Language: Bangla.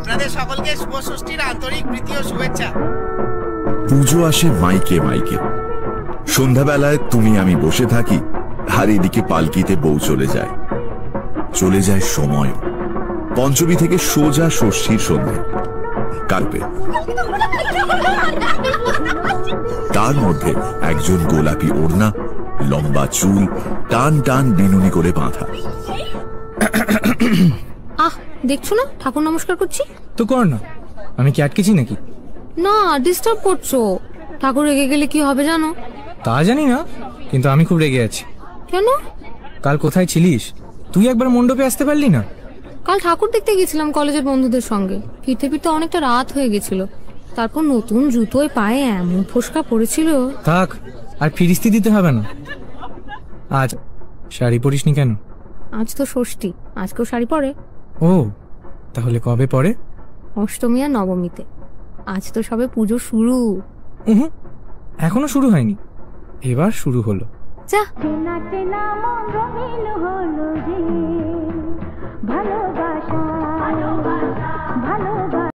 আপনাদের সকলকে শুভ ষষ্ঠীর আন্তরিক প্রীতি ও শুভেচ্ছা। পুজো আসে মাইকে মাইকে। সন্ধ্যাবেলায় তুমি আমি বসে থাকি, আর এদিকে পালকিতে বউ চলে যায়। চলে যায় সময় পঞ্চমী থেকে সোজা ষষ্ঠীর সন্ধ্যে কালপে। তার মধ্যে একজন গোলাপি ওড়না, লম্বা চুল, টান টান বিনুনি করে বাঁধা। দেখছো না ঠাকুর নমস্কার করছি? তো কর না, আমি কি আটকেছি নাকি? না, ডিস্টার্ব করছো। ঠাকুর রেগে গেলে কি হবে জানো? তা জানি না, কিন্তু আমি খুব রেগে আছি। কেন? কাল কোথায় ছিলিস তুই? একবার মণ্ডপে আসতে পারলি না? কাল ঠাকুর দেখতে গেছিলাম কলেজের বন্ধুদের সঙ্গে। ফিরতে ফিরতে অনেকটা রাত হয়ে গেছিল। তারপর নতুন জুতোয় পায়ে এমন ফোসকা পড়েছিল। থাক, আর ফিরিস্তি দিতে হবে না। আজ শাড়ি পরিসনি কেন? আজ তো ষষ্ঠী, আজকেও শাড়ি পরে। ও, তাহলে কবে পরে? অষ্টমী আর নবমীতে। আজ তো সবে পুজো শুরু। এখনো শুরু হয়নি, এবার শুরু হলো। যা।